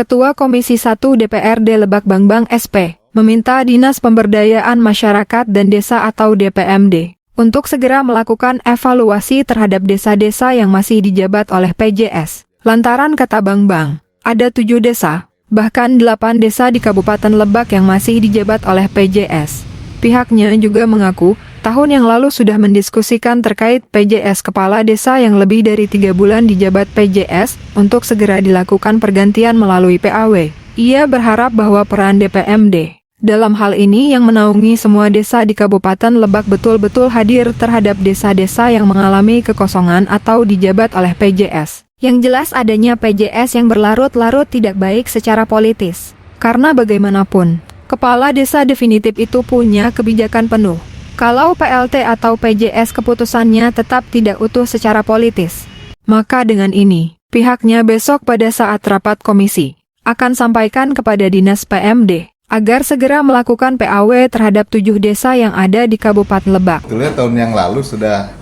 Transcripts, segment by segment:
Ketua Komisi 1 DPRD Lebak Bambang SP, meminta Dinas Pemberdayaan Masyarakat dan Desa atau DPMD untuk segera melakukan evaluasi terhadap desa-desa yang masih dijabat oleh PJS. Lantaran kata Bambang, ada 7 desa, bahkan 8 desa di Kabupaten Lebak yang masih dijabat oleh PJS. Pihaknya juga mengaku, tahun yang lalu sudah mendiskusikan terkait PJS kepala desa yang lebih dari 3 bulan dijabat PJS untuk segera dilakukan pergantian melalui PAW. Ia berharap bahwa peran DPMD dalam hal ini yang menaungi semua desa di Kabupaten Lebak betul-betul hadir terhadap desa-desa yang mengalami kekosongan atau dijabat oleh PJS. Yang jelas adanya PJS yang berlarut-larut tidak baik secara politis. Karena bagaimanapun, kepala desa definitif itu punya kebijakan penuh. Kalau PLT atau PJS keputusannya tetap tidak utuh secara politis, maka dengan ini, pihaknya besok pada saat rapat komisi akan sampaikan kepada Dinas PMD agar segera melakukan PAW terhadap 7 desa yang ada di Kabupaten Lebak. Sebetulnya tahun yang lalu sudah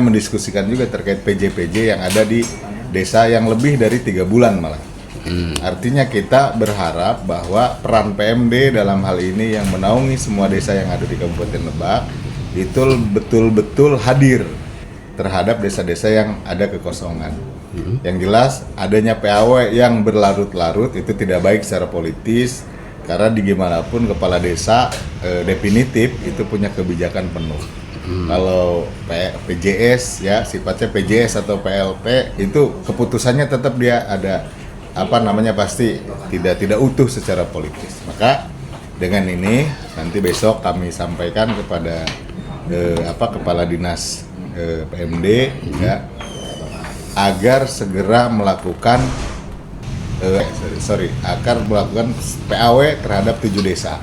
mendiskusikan juga terkait PJ-PJ yang ada di desa yang lebih dari 3 bulan malah. Artinya kita berharap bahwa peran PMD dalam hal ini yang menaungi semua desa yang ada di Kabupaten Lebak itu betul-betul hadir terhadap desa-desa yang ada kekosongan. Yang jelas adanya PAW yang berlarut-larut itu tidak baik secara politis karena digimanapun kepala desa definitif itu punya kebijakan penuh. Kalau PJS ya sifatnya PJS atau PLP itu keputusannya tetap dia ada pasti tidak utuh secara politis. Maka dengan ini nanti besok kami sampaikan kepada kepala dinas PMD ya agar segera melakukan PAW terhadap 7 desa.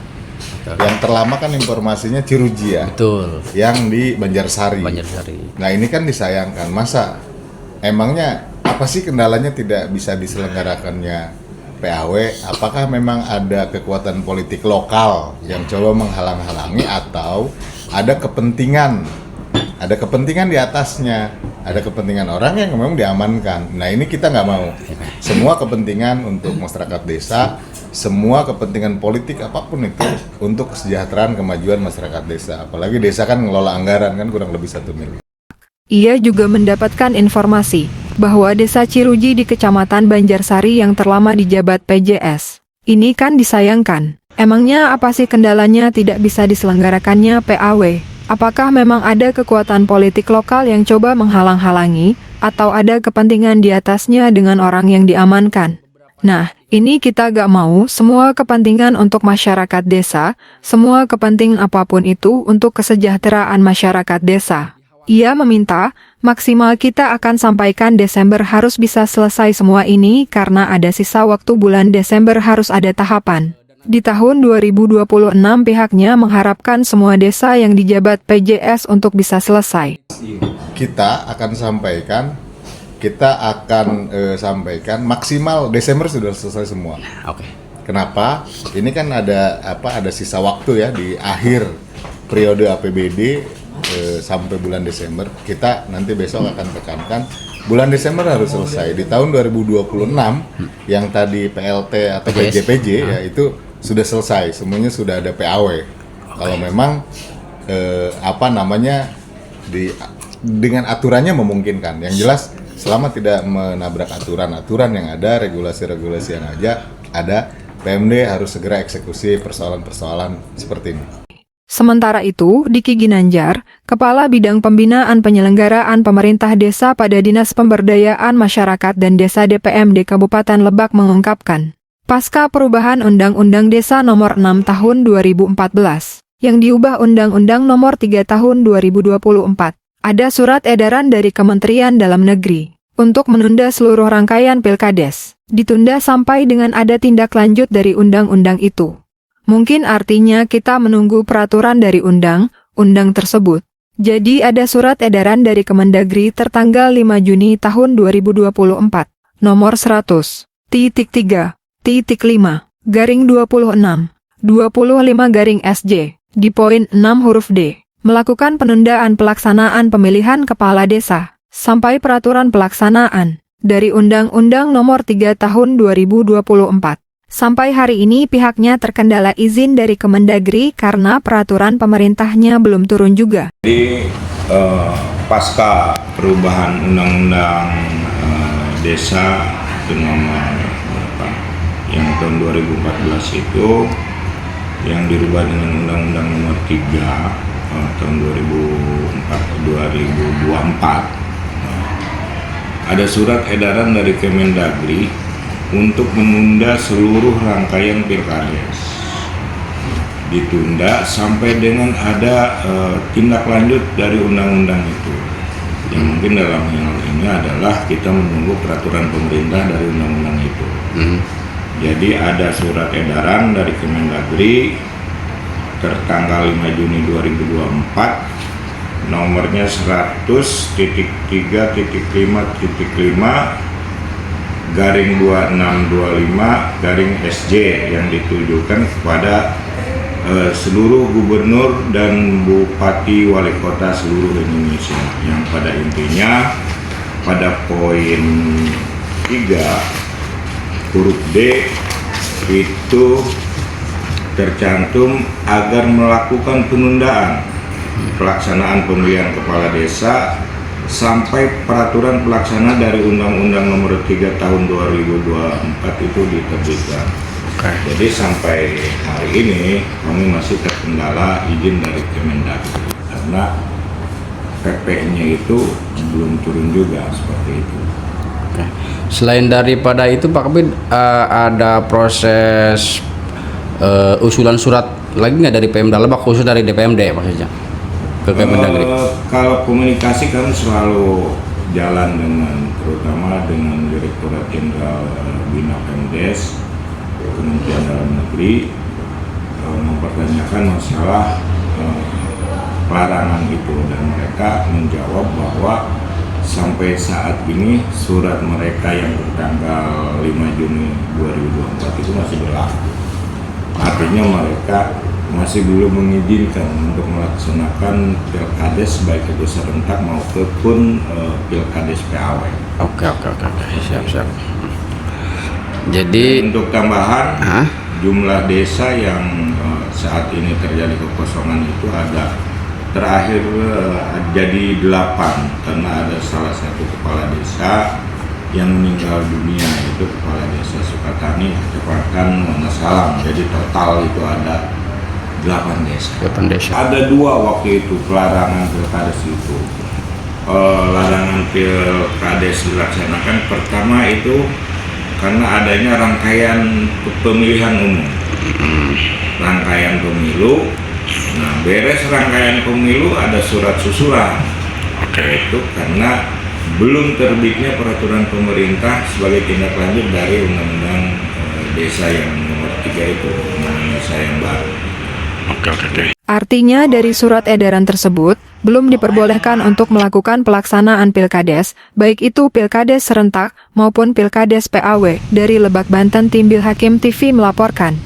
Yang terlama kan informasinya Ciruji ya. Betul. Yang di Banjarsari. Nah, ini kan disayangkan. Masa emangnya apa sih kendalanya tidak bisa diselenggarakannya PAW? Apakah memang ada kekuatan politik lokal yang coba menghalang-halangi atau ada kepentingan di atasnya, ada kepentingan orang yang memang diamankan. Nah ini kita nggak mau. Semua kepentingan untuk masyarakat desa, semua kepentingan politik apapun itu untuk kesejahteraan kemajuan masyarakat desa. Apalagi desa kan ngelola anggaran kan kurang lebih 1 miliar. Ia juga mendapatkan informasi bahwa desa Ciruji di Kecamatan Banjarsari yang terlama dijabat PJS. Ini kan disayangkan. Emangnya apa sih kendalanya tidak bisa diselenggarakannya PAW? Apakah memang ada kekuatan politik lokal yang coba menghalang-halangi, atau ada kepentingan di atasnya dengan orang yang diamankan? Nah, ini kita gak mau semua kepentingan untuk masyarakat desa, semua kepentingan apapun itu untuk kesejahteraan masyarakat desa. Ia meminta, maksimal kita akan sampaikan Desember harus bisa selesai semua ini karena ada sisa waktu bulan Desember harus ada tahapan. Di tahun 2026 pihaknya mengharapkan semua desa yang dijabat PJS untuk bisa selesai. Kita akan sampaikan maksimal Desember sudah selesai semua. Oke. Kenapa? Ini kan ada sisa waktu ya di akhir periode APBD sampai bulan Desember. Kita nanti besok akan tekankan bulan Desember harus selesai. Di tahun 2026 yang tadi PLT atau PJ-PJ ya itu sudah selesai. Semuanya sudah ada PAW. Kalau memang dengan aturannya memungkinkan. Yang jelas selama tidak menabrak aturan yang ada, regulasi-regulasi yang ada, PMD harus segera eksekusi persoalan-persoalan seperti ini. Sementara itu, Diki Ginanjar, Kepala Bidang Pembinaan Penyelenggaraan Pemerintah Desa pada Dinas Pemberdayaan Masyarakat dan Desa DPMD Kabupaten Lebak mengungkapkan, pasca perubahan Undang-Undang Desa Nomor 6 Tahun 2014, yang diubah Undang-Undang Nomor 3 Tahun 2024, ada surat edaran dari Kementerian Dalam Negeri untuk menunda seluruh rangkaian Pilkades, ditunda sampai dengan ada tindak lanjut dari undang-undang itu. Mungkin artinya kita menunggu peraturan dari undang-undang tersebut. Jadi ada surat edaran dari Kemendagri tertanggal 5 Juni tahun 2024, nomor 100.5/26/25-SJ, di poin 6 huruf D, melakukan penundaan pelaksanaan pemilihan kepala desa, sampai peraturan pelaksanaan dari Undang-Undang Nomor 3 Tahun 2024. Sampai hari ini pihaknya terkendala izin dari Kemendagri karena peraturan pemerintahnya belum turun juga. Jadi pasca perubahan Undang-Undang Desa itu nomor yang tahun 2014 itu yang dirubah dengan Undang-Undang Nomor 3 tahun 2024. Ada surat edaran dari Kemendagri untuk menunda seluruh rangkaian pilkades, ditunda sampai dengan ada tindak lanjut dari undang-undang itu. Yang mungkin dalam hal ini adalah kita menunggu peraturan pemerintah dari undang-undang itu. Jadi ada surat edaran dari Kemendagri tertanggal 5 Juni 2024 nomornya 100.3.5/2625/SJ yang ditujukan kepada seluruh gubernur dan bupati wali kota seluruh Indonesia, yang pada intinya pada poin 3 huruf D itu tercantum agar melakukan penundaan pelaksanaan pemilihan kepala desa sampai peraturan pelaksana dari Undang-Undang Nomor 3 Tahun 2024 itu diterbitkan. Jadi sampai hari ini kami masih terkendala izin dari Kemendagri karena PP-nya itu belum turun juga seperti itu. Oke. Selain daripada itu Pak Kabid, ada proses usulan surat lagi nggak dari Pemda Lebak, khusus dari DPMD maksudnya ke Kemendagri? Kalau komunikasi kami selalu jalan dengan, terutama dengan Direktorat Jenderal Bina Pemdes Kementerian Dalam Negeri, mempertanyakan masalah pelarangan itu, dan mereka menjawab bahwa sampai saat ini surat mereka yang bertanggal 5 Juni 2024 itu masih berlaku. Artinya mereka masih belum mengizinkan untuk melaksanakan pilkades baik itu serentak maupun pilkades PAW. Oke, siap. Jadi untuk tambahan, jumlah desa yang saat ini terjadi kekosongan itu ada terakhir jadi 8 karena ada salah satu kepala desa yang meninggal dunia, itu kepala desa Sukatani, Kecamatan Wonosalam. Jadi total itu ada 8 desa. Ada 2 waktu itu pelarangan pilkades itu. Larangan pilkades dilaksanakan pertama itu karena adanya rangkaian pemilihan umum, rangkaian pemilu. Nah, beres rangkaian pemilu ada surat susulan. Itu karena belum terbitnya peraturan pemerintah sebagai tindak lanjut dari Undang-Undang Desa yang nomor 3 itu, Undang-Undang Desa yang baru. Artinya dari surat edaran tersebut, belum diperbolehkan untuk melakukan pelaksanaan pilkades, baik itu pilkades serentak maupun pilkades PAW. Dari Lebak, Banten, Tim Bil Hakim TV melaporkan.